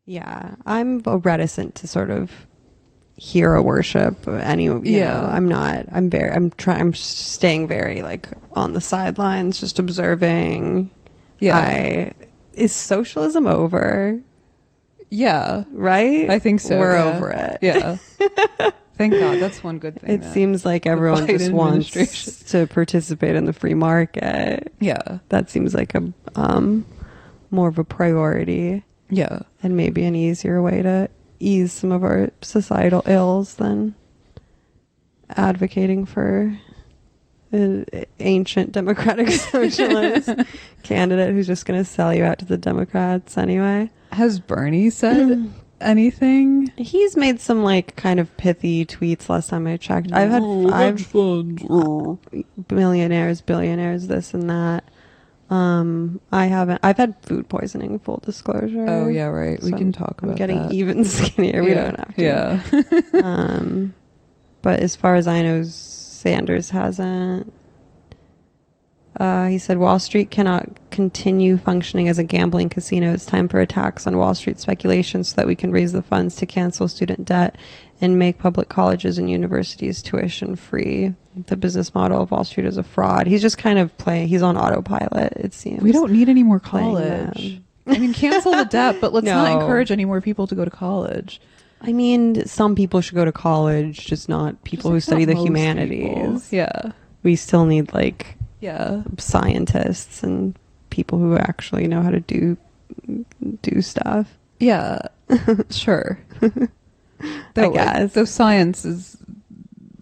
Yeah, I'm reticent to sort of hero worship I'm not. I'm staying very like on the sidelines, just observing. Yeah. Is socialism over? Yeah. Right? I think so. We're yeah. over it. Yeah. Thank God. That's one good thing. It seems like everyone just wants to participate in the free market. Yeah. That seems like a more of a priority. Yeah. And maybe an easier way to ease some of our societal ills than advocating for an ancient democratic socialist candidate who's just going to sell you out to the Democrats anyway. Has Bernie said anything? He's made some like kind of pithy tweets last time I checked. I've millionaires, billionaires, this and that. I've had food poisoning, full disclosure. Oh yeah, right. So we can talk about I'm getting that. even skinnier. We don't have to. Yeah. But as far as I know, Sanders hasn't. He said Wall Street cannot continue functioning as a gambling casino. It's time for a tax on Wall Street speculation so that we can raise the funds to cancel student debt and make public colleges and universities tuition free. The business model of Wall Street is a fraud. He's just kind of playing. He's on autopilot, it seems. We don't need any more college. I mean, cancel the debt, but let's not encourage any more people to go to college. I mean, some people should go to college, just not people who study the humanities. People. Yeah. We still need like Yeah. scientists and people who actually know how to do stuff. Yeah. Sure. I guess. Though science is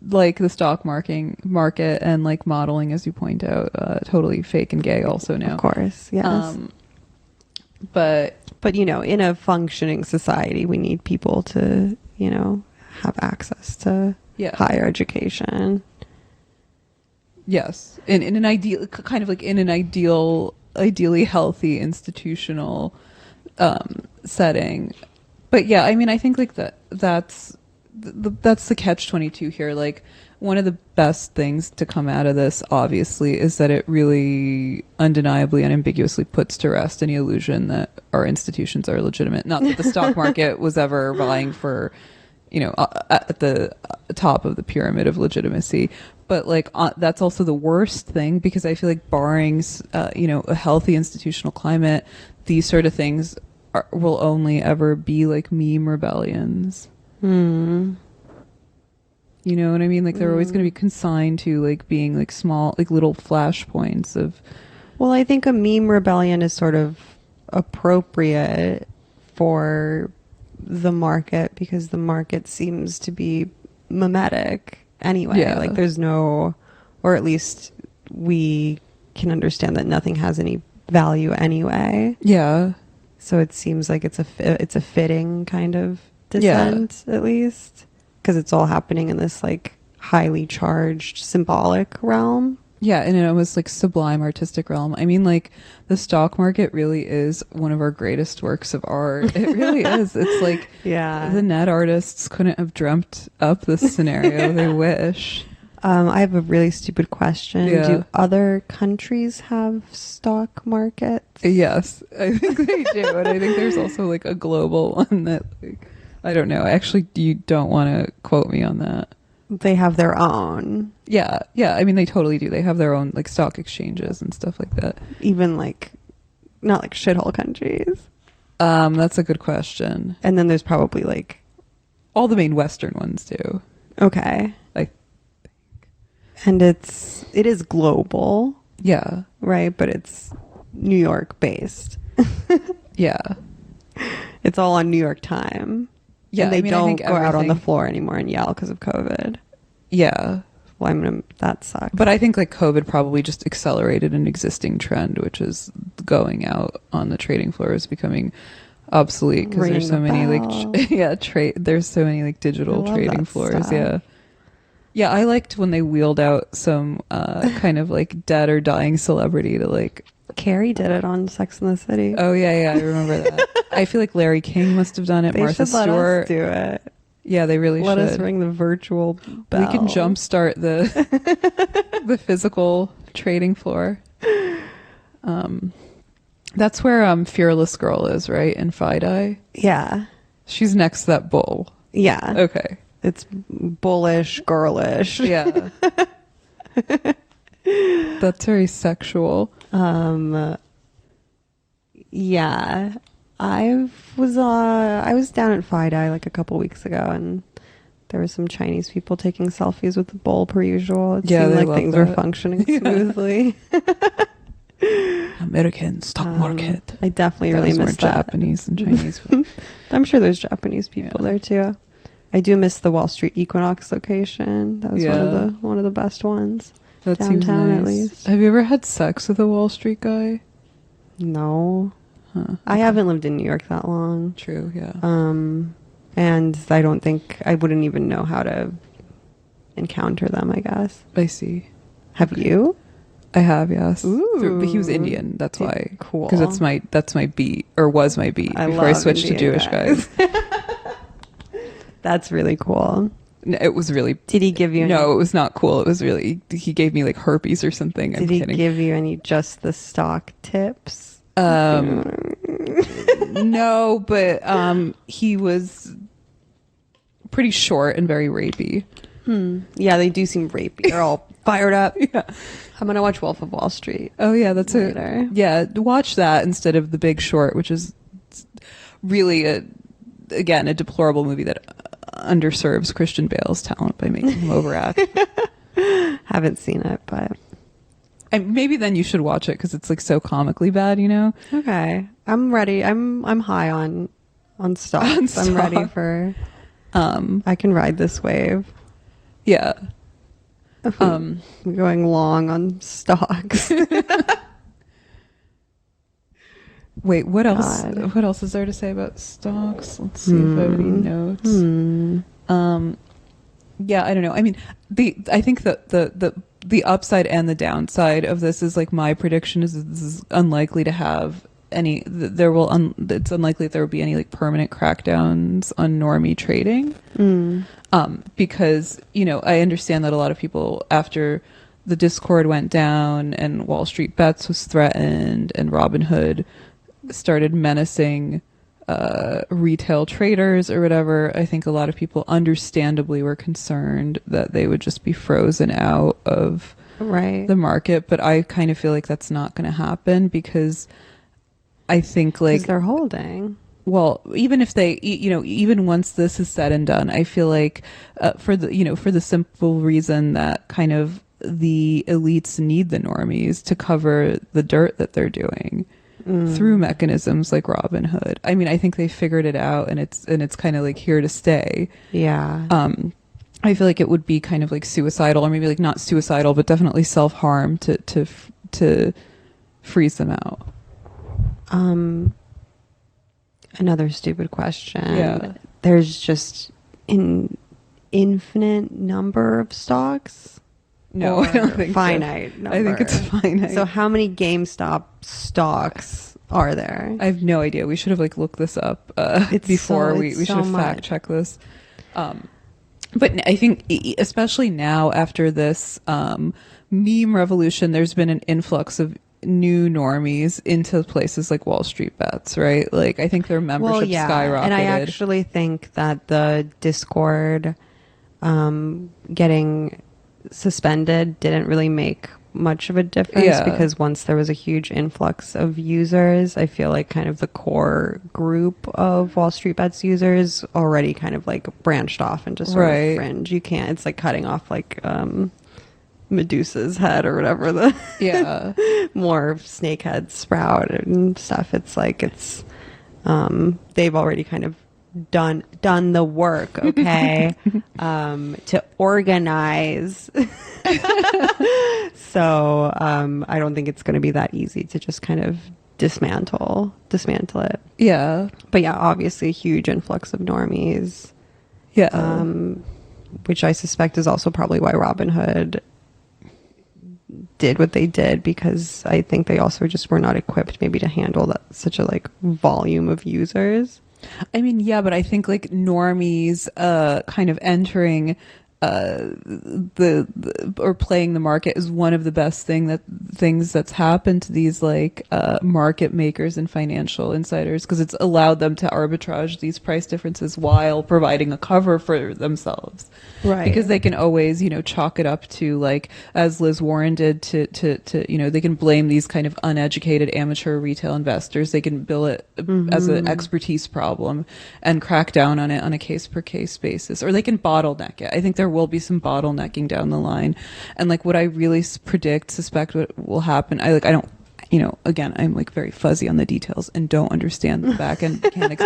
like the stock market and like modeling, as you point out, totally fake and gay also now. Of course, yes. But in a functioning society, we need people to, have access to higher education. Yes. In an ideal, kind of like in an ideally healthy institutional setting. But yeah, I mean, I think like that's the catch-22 here. Like, one of the best things to come out of this, obviously, is that it really undeniably, unambiguously puts to rest any illusion that our institutions are legitimate. Not that the stock market was ever vying for, at the top of the pyramid of legitimacy. But like, that's also the worst thing, because I feel like barring, a healthy institutional climate, these sort of things will only ever be like meme rebellions. You know what I mean? Like, they're always going to be consigned to like being like small, like little flashpoints of. Well, I think a meme rebellion is sort of appropriate for the market because the market seems to be mimetic anyway. Yeah. Like, there's no, or at least we can understand that nothing has any value anyway. Yeah. So it seems like it's a fitting kind of descent, at least, because it's all happening in this like highly charged symbolic realm. Yeah, in an almost like sublime artistic realm. I mean, like, the stock market really is one of our greatest works of art. It really is. It's like, the net artists couldn't have dreamt up this scenario. They wish. I have a really stupid question. Yeah. Do other countries have stock markets? Yes, I think they do. And I think there's also like a global one that, like, I don't know. Actually, you don't want to quote me on that. They have their own. Yeah. I mean, they totally do. They have their own like stock exchanges and stuff like that. Even like, not like shithole countries. That's a good question. And then there's probably like all the main Western ones do. Okay. I think. And it is global. Yeah. Right, but it's New York based. Yeah. It's all on New York time. Yeah, and they don't go out on the everything- floor anymore and yell because of COVID. Yeah. Well, that sucks. But I think like COVID probably just accelerated an existing trend, which is going out on the trading floors becoming obsolete because there's so many there's so many like digital trading floors. Stuff. Yeah, I liked when they wheeled out some kind of like dead or dying celebrity to like. Carrie did it on Sex and the City. Oh yeah, I remember that. I feel like Larry King must have done it. They Martha should let Stewart. us do it. Yeah, they really let should. us ring the virtual bell. We can jumpstart the the physical trading floor. That's where Fearless Girl is, right? In FiDi. Yeah. She's next to that bull. Yeah. Okay. It's bullish, girlish. Yeah. That's very sexual. Yeah. I was down at FiDi like a couple weeks ago, and there were some Chinese people taking selfies with the bowl per usual. It seemed like things were functioning smoothly. American stock market. I definitely really miss that. Japanese and Chinese. I'm sure there's Japanese people there too. I do miss the Wall Street Equinox location. That was one of the best ones. That downtown, seems nice. At least. Have you ever had sex with a Wall Street guy? No. Huh. I haven't lived in New York that long. True, yeah. And I don't think I wouldn't even know how to encounter them, I guess. I see. Have you? I have, yes. Ooh. But he was Indian, that's why. Cool. Because that's my beat, or was my beat, before I switched to Jewish guys. That's really cool. It was really... Did he give you any... No, it was not cool. It was really... He gave me like herpes or something. Did he give you any just the stock tips? No, but he was pretty short and very rapey. Yeah, they do seem rapey. They're all fired up. Yeah. I'm going to watch Wolf of Wall Street. Oh, yeah, that's later. Yeah, watch that instead of The Big Short, which is really, a deplorable movie that underserves Christian Bale's talent by making him overact. Haven't seen it, but... maybe then you should watch it because it's like so comically bad, you know? Okay. I'm ready. I'm high on stocks. I'm ready for... I can ride this wave. Yeah. I'm going long on stocks. Wait, what else? God. What else is there to say about stocks? Let's see if I have any notes. Yeah, I don't know. I mean, I think that the upside and the downside of this is like my prediction is that this is unlikely to have any. It's unlikely that there will be any like permanent crackdowns on normie trading. Because I understand that a lot of people after the Discord went down and Wall Street Bets was threatened and Robinhood started menacing retail traders or whatever, I think a lot of people understandably were concerned that they would just be frozen out of the market. But I kind of feel like that's not going to happen because I think like they're holding. Well, even if they, even once this is said and done, I feel like for the simple reason that kind of the elites need the normies to cover the dirt that they're doing through mechanisms like Robinhood. I mean, I think they figured it out and it's kind of like here to stay. Yeah. I feel like it would be kind of like suicidal, or maybe like not suicidal, but definitely self-harm to freeze them out. Another stupid question. Yeah. There's just an infinite number of stocks? No, I don't think finite so. number. I think it's finite. So how many GameStop stocks are there? I have no idea. We should have like looked this up before we should have fact checked this. But I think especially now after this meme revolution, there's been an influx of new normies into places like Wall Street Bets, right? Like I think their membership skyrocketed. And I actually think that the Discord getting suspended didn't really make much of a difference because once there was a huge influx of users, I feel like kind of the core group of Wall Street Bets users already kind of like branched off into sort of fringe. You can't, it's like cutting off like Medusa's head or whatever, the more snakehead sprout and stuff. It's like they've already kind of done the work, okay, to organize. So I don't think it's going to be that easy to just kind of dismantle it. Yeah. But yeah, obviously a huge influx of normies. Yeah. Which I suspect is also probably why Robinhood did what they did, because I think they also just were not equipped maybe to handle that such a like volume of users. I mean, yeah, but I think like normies kind of entering or playing the market is one of the best things that's happened to these like market makers and financial insiders, because it's allowed them to arbitrage these price differences while providing a cover for themselves. Right. Because they can always, chalk it up to, like, as Liz Warren did, to they can blame these kind of uneducated amateur retail investors. They can bill it as an expertise problem and crack down on it on a case per case basis, or they can bottleneck it. I think there will be some bottlenecking down the line. And like what I really suspect what will happen, I don't, again, I'm like very fuzzy on the details and don't understand the back end mechanics.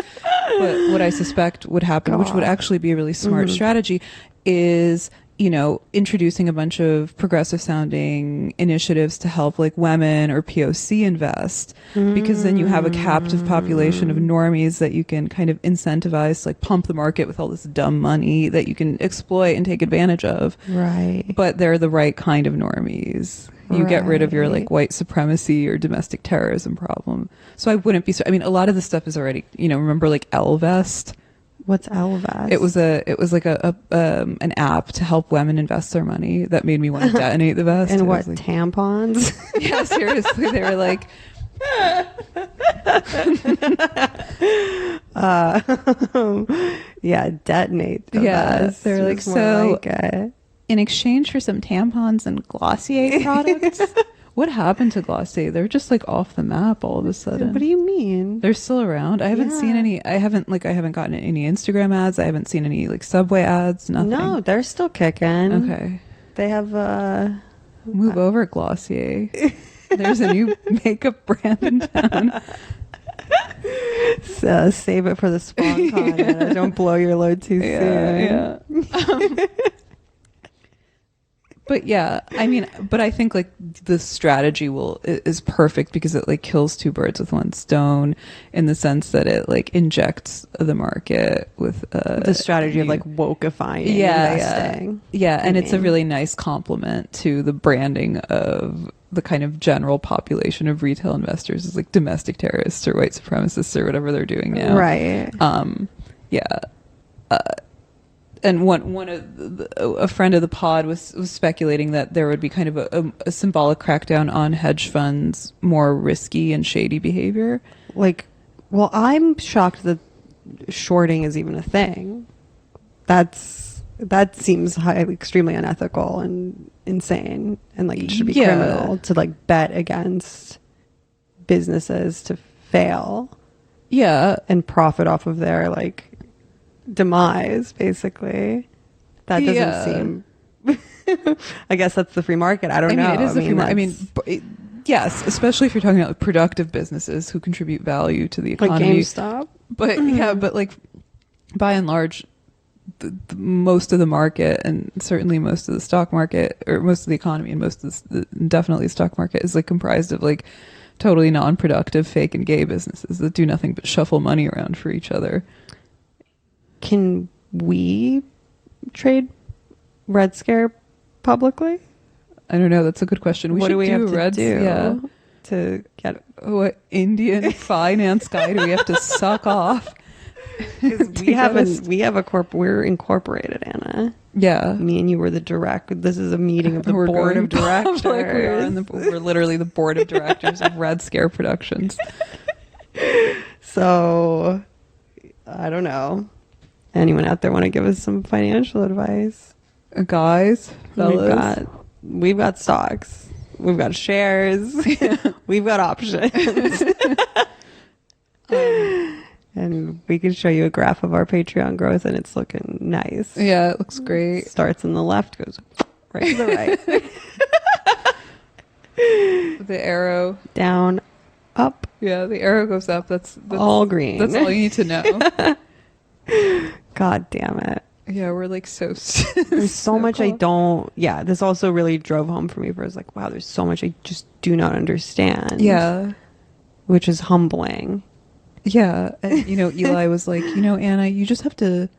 But what I suspect would happen, which would actually be a really smart strategy, is, introducing a bunch of progressive sounding initiatives to help like women or POC invest, because then you have a captive population of normies that you can kind of incentivize, like pump the market with all this dumb money that you can exploit and take advantage of. Right. But they're the right kind of normies. You get rid of your like white supremacy or domestic terrorism problem. So I wouldn't be, a lot of this stuff is already, remember like Elvest? What's Elvest? It was like an app to help women invest their money that made me want to detonate the vest. And what, like, tampons? Yeah, seriously, they were like, yeah, detonate the vest. they're like, It's more so like it. in exchange for some tampons and Glossier products. What happened to Glossier? They're just like off the map all of a sudden. What do you mean? They're still around. I haven't seen any. I haven't gotten any Instagram ads. I haven't seen any like Subway ads. Nothing. No, they're still kicking. Okay. They have Move over, Glossier. There's a new makeup brand in town. So save it for the spawn con. Anna. Don't blow your load too soon. Yeah. But yeah, but I think like the strategy is perfect because it like kills two birds with one stone, in the sense that it like injects the market with the strategy of like wokeifying investing. Yeah, and it's a really nice complement to the branding of the kind of general population of retail investors as like domestic terrorists or white supremacists or whatever they're doing now. Right. And a friend of the pod was speculating that there would be kind of a symbolic crackdown on hedge funds' more risky and shady behavior. Like, well, I'm shocked that shorting is even a thing. That seems extremely unethical and insane, and like it should be criminal to like bet against businesses to fail. Yeah, and profit off of their like demise, basically. That doesn't seem I guess that's the free market. I don't know. It is the free market. Yes, especially if you're talking about like productive businesses who contribute value to the economy. Like GameStop. But but like by and large, the most of the market, and certainly most of the stock market, or most of the economy, and most of definitely the stock market, is like comprised of like totally non-productive fake and gay businesses that do nothing but shuffle money around for each other. Can we trade redscare publicly? I don't know. That's a good question. What do we have to do to get what Indian finance guy do we have to suck off? We're incorporated, Anna. Yeah, me and you were this is a meeting of the board of directors. We're literally the board of directors of Red Scare Productions. So I don't know. Anyone out there want to give us some financial advice? Guys, fellas. We've got stocks. We've got shares. We've got options. And we can show you a graph of our Patreon growth, and it's looking nice. Yeah, it looks great. Starts on the left, goes right to the right. The arrow. Down, up. Yeah, the arrow goes up. That's all green. That's all you need to know. God damn it. Yeah, we're like so there's so much cool. I don't. Yeah, this also really drove home for me, where I was like, wow, there's so much I just do not understand. Yeah. Which is humbling. Yeah. And, Eli was like, Anna, you just have to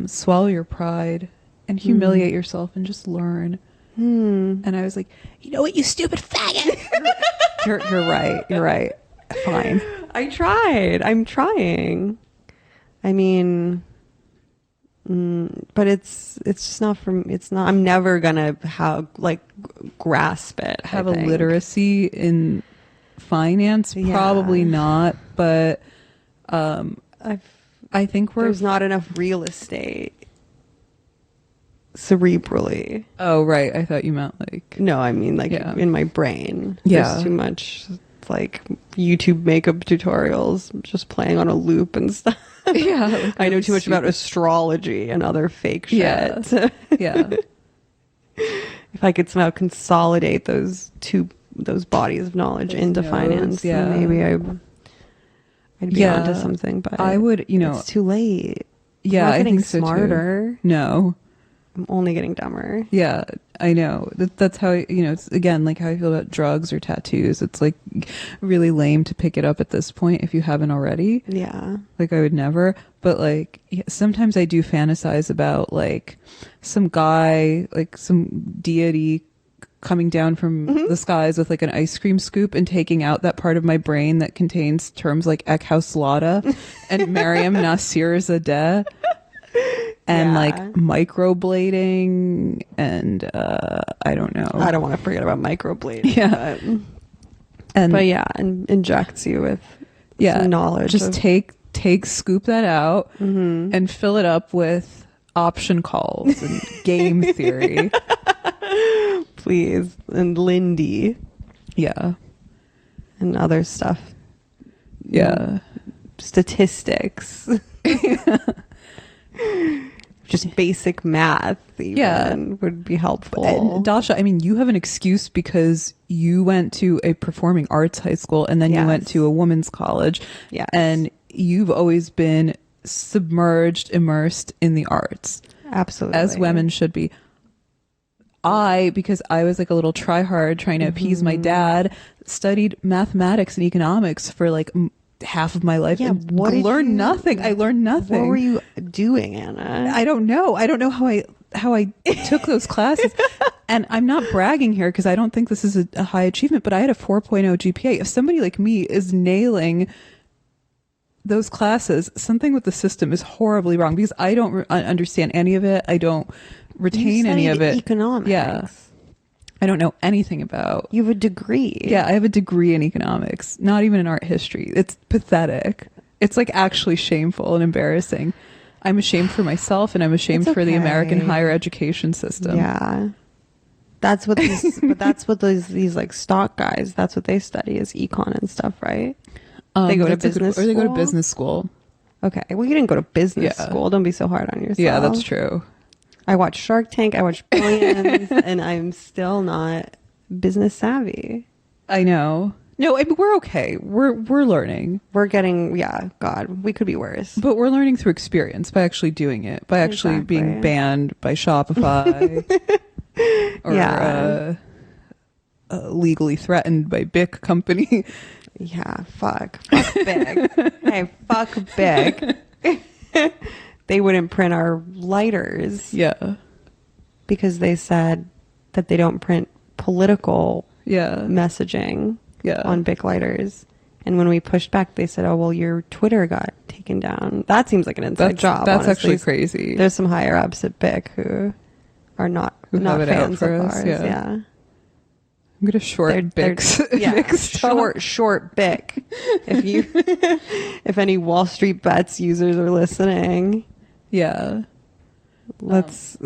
swallow your pride and humiliate yourself and just learn. And I was like, you know what, you stupid faggot. You're right. You're right. Fine. I tried. I'm trying. I mean, But it's just not from. It's not. I'm never gonna have like grasp it. Have I a think. literacy in finance? Yeah. Probably not, but I've, I think we're there's not enough real estate cerebrally. Oh, right. I thought you meant like No, I mean like Yeah. in my brain. Yeah. There's too much like YouTube makeup tutorials just playing on a loop and stuff. Yeah, like I know really too much about stupid. astrology and other fake shit. Yeah. Yeah. If I could somehow consolidate those bodies of knowledge Those into nodes, finance, then yeah. maybe I'd be Yeah. onto something. But I would, it's too late. Yeah, I'm not I getting think so too. smarter. No. I'm only getting dumber. Yeah, I know. That's how, it's again like how I feel about drugs or tattoos. It's like really lame to pick it up at this point if you haven't already. Yeah. Like I would never, but like sometimes I do fantasize about like some guy, like some deity coming down from the skies with like an ice cream scoop and taking out that part of my brain that contains terms like Ekhouse and Mariam Nasir Zadeh. And Yeah. like microblading and I don't know. I don't want to forget about microblading. Yeah. But yeah, and injects you with some knowledge. Just of, scoop that out and fill it up with option calls and game theory. please, and Lindy Yeah. and other stuff. Yeah. Statistics. Just basic math even would be helpful. And Dasha, I mean, you have an excuse because you went to a performing arts high school and then you went to a women's college. Yes. And you've always been submerged, immersed in the arts. Absolutely. As women should be. Because I was like a little try-hard trying to appease my dad, studied mathematics and economics for like half of my life and learned nothing. I learned nothing. What were you doing, Anna? I don't know. I don't know how I took those classes. And I'm not bragging here because I don't think this is a high achievement, but I had a 4.0 GPA. If somebody like me is nailing those classes, something with the system is horribly wrong because I don't understand any of it. I don't retain any of it. Economics. Yeah. I don't know anything about. You have a degree. Yeah, I have a degree in economics, not even in art history. It's pathetic. It's like actually shameful and embarrassing. I'm ashamed for myself and I'm ashamed for the American higher education system. Yeah. That's what these, but that's what these like stock guys, that's what they study is econ and stuff, right? They go to business or they go to school? business school. Okay. Well, you didn't go to business school. Don't be so hard on yourself. Yeah, that's true. I watched Shark Tank. I watched Billions, and I'm still not business savvy. I know. No, I mean, we're okay. We're learning. We're getting, God, we could be worse. But we're learning through experience by actually doing it, by actually being banned by Shopify or legally threatened by Bic company. Yeah, fuck Big. Hey, fuck Big. They wouldn't print our lighters. Yeah. Because they said that they don't print political messaging on Bic lighters. And when we pushed back, they said, oh, well, your Twitter got taken down. That seems like an inside job. That's honestly. actually crazy. There's some higher ups at Bic who are not fans of ours. Yeah. I'm gonna short Bic's. Short Bic. If any Wall Street Bets users are listening, yeah, let's